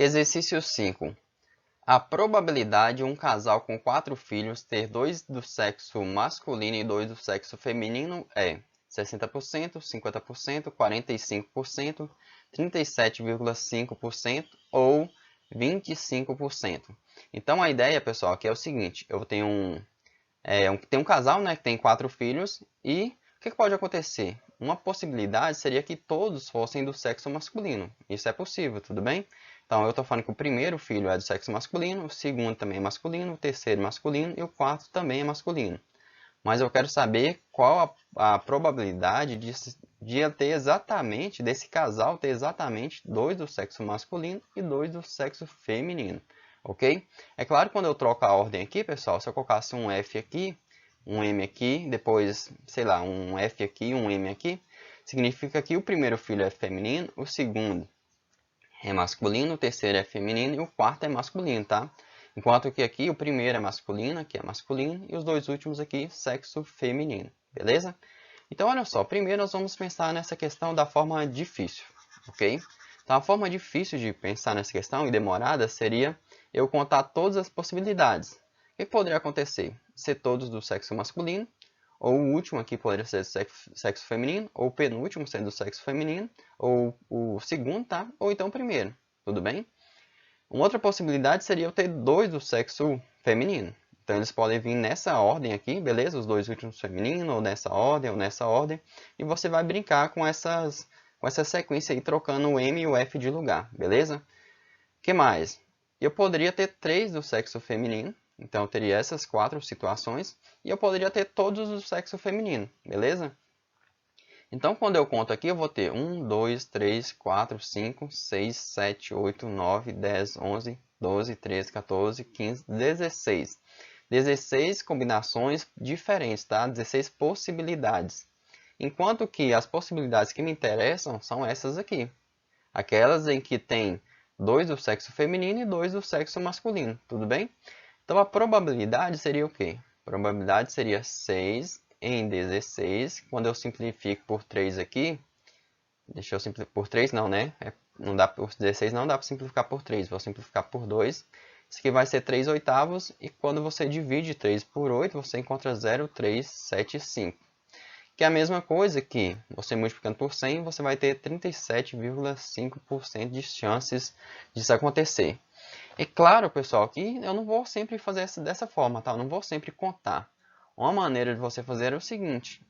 Exercício 5. A probabilidade de um casal com 4 filhos ter 2 do sexo masculino e 2 do sexo feminino é 60%, 50%, 45%, 37,5% ou 25%. Então a ideia, pessoal, aqui é o seguinte: eu tenho um casal, né, que tem 4 filhos e o que pode acontecer? Uma possibilidade seria que todos fossem do sexo masculino. Isso é possível, tudo bem? Então, eu estou falando que o primeiro filho é do sexo masculino, o segundo também é masculino, o terceiro masculino e o quarto também é masculino. Mas eu quero saber qual a probabilidade de ter exatamente, desse casal ter exatamente 2 do sexo masculino e 2 do sexo feminino. Ok? É claro que quando eu troco a ordem aqui, pessoal, se eu colocasse um F aqui, um M aqui, depois, sei lá, um F aqui, um M aqui, significa que o primeiro filho é feminino, o segundo é masculino, o terceiro é feminino e o quarto é masculino, tá? Enquanto que aqui o primeiro é masculino, aqui é masculino, e os dois últimos aqui, sexo feminino, beleza? Então, olha só, primeiro nós vamos pensar nessa questão da forma difícil, ok? Então, a forma difícil de pensar nessa questão e demorada seria eu contar todas as possibilidades. O que poderia acontecer? Ser todos do sexo masculino, ou o último aqui poderia ser do sexo feminino, ou o penúltimo sendo do sexo feminino, ou o segundo, tá? Ou então o primeiro, tudo bem? Uma outra possibilidade seria eu ter 2 do sexo feminino. Então eles podem vir nessa ordem aqui, beleza? Os 2 últimos femininos, ou nessa ordem, e você vai brincar com essa sequência aí, trocando o M e o F de lugar, beleza? O que mais? Eu poderia ter 3 do sexo feminino, então eu teria essas 4 situações, e eu poderia ter todos do sexo feminino, beleza? Então, quando eu conto aqui, eu vou ter 1, 2, 3, 4, 5, 6, 7, 8, 9, 10, 11, 12, 13, 14, 15, 16. 16 combinações diferentes, tá? 16 possibilidades. Enquanto que as possibilidades que me interessam são essas aqui. Aquelas em que tem 2 do sexo feminino e 2 do sexo masculino, tudo bem? Então, a probabilidade seria o quê? A probabilidade seria 6 em 16. Quando eu simplifico por 3 aqui, deixa eu simplificar por 3 não, né? Não dá por 16 não dá para simplificar por 3, vou simplificar por 2. Isso aqui vai ser 3 oitavos e quando você divide 3 por 8, você encontra 0,375. Que é a mesma coisa que você multiplicando por 100, você vai ter 37,5% de chances disso acontecer. É claro, pessoal, que eu não vou sempre fazer dessa forma, tá? Eu não vou sempre contar. Uma maneira de você fazer é o seguinte,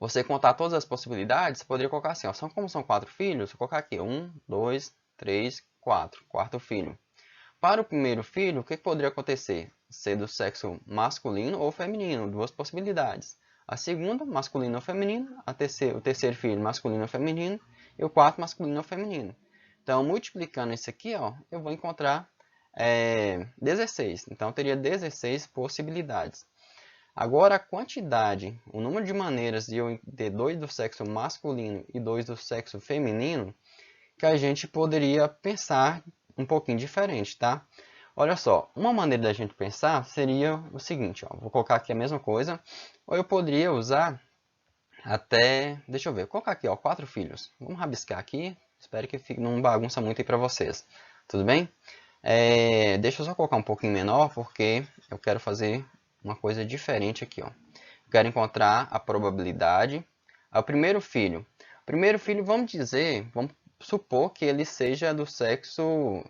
você contar todas as possibilidades, você poderia colocar assim, ó, como são 4 filhos, vou colocar aqui 1, 2, 3, 4, quarto filho. Para o primeiro filho, o que poderia acontecer? Ser do sexo masculino ou feminino, 2 possibilidades. A segunda, masculino ou feminino, o terceiro filho, masculino ou feminino, e o quarto, masculino ou feminino. Então, multiplicando isso aqui, ó, eu vou encontrar 16. Então, eu teria 16 possibilidades. Agora, a quantidade, o número de maneiras de eu ter 2 do sexo masculino e 2 do sexo feminino, que a gente poderia pensar um pouquinho diferente, tá? Olha só, uma maneira da gente pensar seria o seguinte, ó, vou colocar aqui a mesma coisa, ou eu poderia usar até, deixa eu ver, vou colocar aqui, ó, 4 filhos. Vamos rabiscar aqui, espero que não bagunça muito aí para vocês, tudo bem? Deixa eu só colocar um pouquinho menor, porque eu quero fazer uma coisa diferente aqui, ó. Eu quero encontrar a probabilidade. O primeiro filho, vamos dizer, vamos supor que ele seja do sexo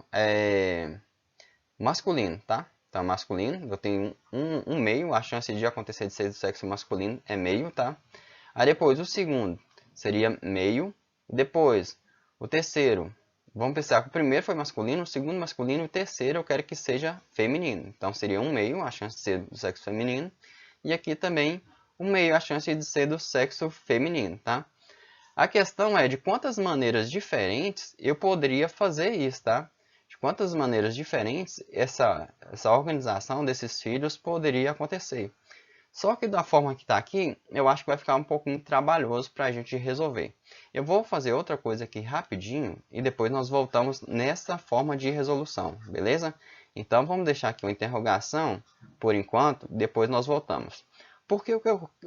masculino, tá? Então, masculino, eu tenho um meio, a chance de acontecer de ser do sexo masculino é meio, tá? Aí depois o segundo seria meio. Depois o terceiro, vamos pensar que o primeiro foi masculino, o segundo masculino, o terceiro eu quero que seja feminino. Então seria um meio, a chance de ser do sexo feminino. E aqui também o meio, a chance de ser do sexo feminino, tá? A questão é de quantas maneiras diferentes eu poderia fazer isso, tá? De quantas maneiras diferentes essa organização desses filhos poderia acontecer. Só que da forma que está aqui, eu acho que vai ficar um pouquinho trabalhoso para a gente resolver. Eu vou fazer outra coisa aqui rapidinho e depois nós voltamos nessa forma de resolução, beleza? Então vamos deixar aqui uma interrogação por enquanto, depois nós voltamos. Porque o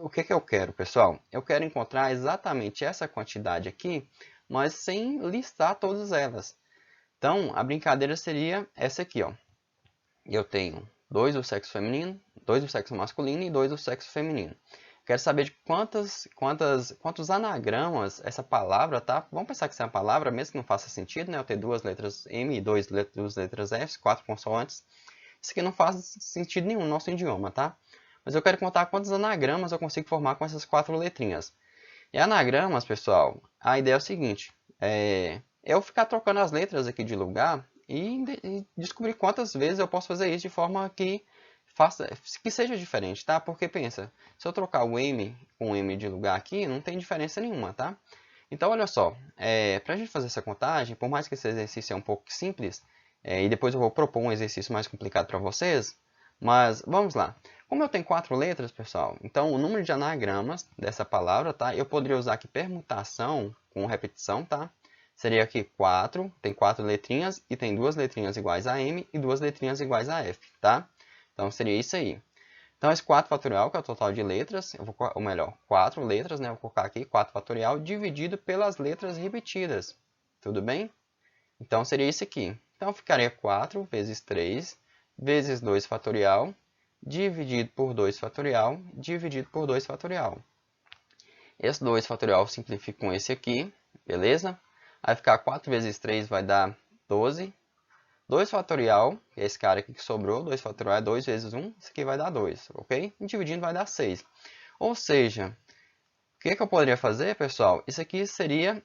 que eu quero, pessoal? Eu quero encontrar exatamente essa quantidade aqui, mas sem listar todas elas. Então, a brincadeira seria essa aqui, ó. Eu tenho 2 do sexo feminino, 2 do sexo masculino e 2 do sexo feminino. Quero saber de quantos anagramas essa palavra, tá? Vamos pensar que isso é uma palavra, mesmo que não faça sentido, né? Eu ter 2 letras M e 2 letras F, 4 consoantes. Isso aqui não faz sentido nenhum no nosso idioma, tá? Mas eu quero contar quantos anagramas eu consigo formar com essas 4 letrinhas. E anagramas, pessoal, a ideia é o seguinte, eu ficar trocando as letras aqui de lugar e descobrir quantas vezes eu posso fazer isso de forma que seja diferente, tá? Porque pensa, se eu trocar o M com o M de lugar aqui, não tem diferença nenhuma, tá? Então, olha só, para a gente fazer essa contagem, por mais que esse exercício é um pouco simples, e depois eu vou propor um exercício mais complicado para vocês, mas vamos lá. Como eu tenho 4 letras, pessoal, então o número de anagramas dessa palavra, tá? Eu poderia usar aqui permutação com repetição, tá? Seria aqui 4, tem 4 letrinhas e tem 2 letrinhas iguais a M e 2 letrinhas iguais a F, tá? Então seria isso aí. Então esse 4 fatorial, que é o total de letras, ou melhor, 4 letras, né? Eu vou colocar aqui 4 fatorial dividido pelas letras repetidas. Tudo bem? Então seria isso aqui. Então ficaria 4 vezes 3 vezes 2 fatorial dividido por 2 fatorial dividido por 2 fatorial. Esse 2 fatorial simplifica com esse aqui, beleza? Vai ficar 4 vezes 3 vai dar 12. 2 fatorial, que é esse cara aqui que sobrou, 2 fatorial é 2 vezes 1, isso aqui vai dar 2, ok? E dividindo vai dar 6. Ou seja, o que eu poderia fazer, pessoal? Isso aqui seria,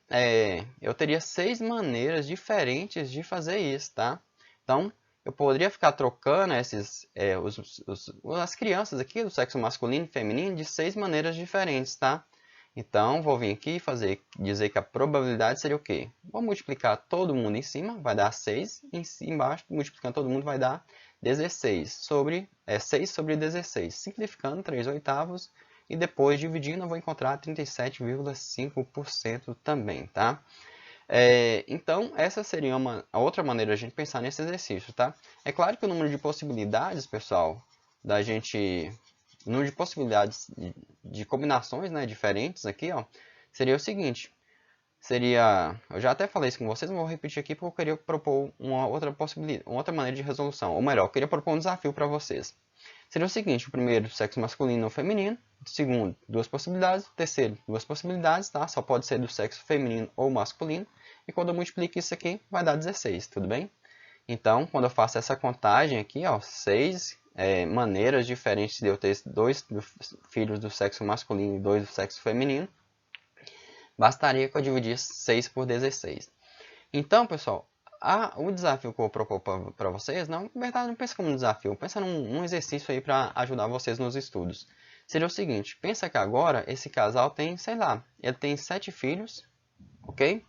eu teria 6 maneiras diferentes de fazer isso, tá? Então, eu poderia ficar trocando as crianças aqui do sexo masculino e feminino de 6 maneiras diferentes, tá? Então, vou vir aqui e dizer que a probabilidade seria o quê? Vou multiplicar todo mundo em cima, vai dar 6. Embaixo, multiplicando todo mundo, vai dar 16. 6 sobre 16. Simplificando, 3 oitavos. E depois, dividindo, eu vou encontrar 37,5% também, tá? Então, essa seria a outra maneira de a gente pensar nesse exercício, tá? É claro que o número de possibilidades, pessoal, o número de possibilidades de combinações, né, diferentes aqui, ó, seria o seguinte. Eu já até falei isso com vocês, mas vou repetir aqui porque eu queria propor uma outra possibilidade, uma outra maneira de resolução. Ou melhor, eu queria propor um desafio para vocês. Seria o seguinte, o primeiro, sexo masculino ou feminino. O segundo, 2 possibilidades. O terceiro, 2 possibilidades, tá? Só pode ser do sexo feminino ou masculino. E quando eu multiplico isso aqui, vai dar 16, tudo bem? Então, quando eu faço essa contagem aqui, ó, 6 maneiras diferentes de eu ter 2 filhos do sexo masculino e 2 do sexo feminino, bastaria que eu dividisse 6 por 16. Então, pessoal, o desafio que eu vou propor para vocês, na verdade não pensa como um desafio, pensa num exercício aí para ajudar vocês nos estudos. Seria o seguinte, pensa que agora esse casal tem, sei lá, ele tem 7 filhos, ok?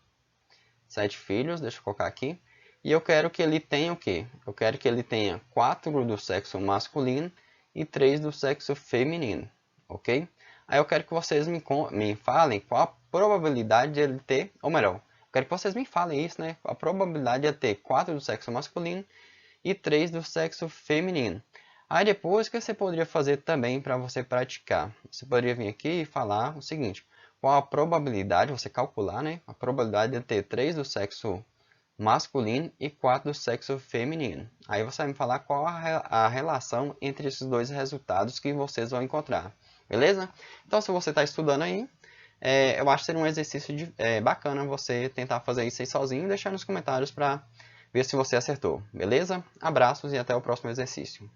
7 filhos, deixa eu colocar aqui. E eu quero que ele tenha o quê? Eu quero que ele tenha 4 do sexo masculino e 3 do sexo feminino, ok? Aí eu quero que vocês me falem qual a probabilidade de ele ter, ou melhor, eu quero que vocês me falem isso, né? A probabilidade de ele ter 4 do sexo masculino e 3 do sexo feminino. Aí depois, o que você poderia fazer também para você praticar? Você poderia vir aqui e falar o seguinte, qual a probabilidade, você calcular, né? A probabilidade de ter 3 do sexo masculino e 4 do sexo feminino. Aí você vai me falar qual a relação entre esses dois resultados que vocês vão encontrar. Beleza? Então, se você está estudando aí, eu acho que seria um exercício bacana você tentar fazer isso aí sozinho e deixar nos comentários para ver se você acertou. Beleza? Abraços e até o próximo exercício.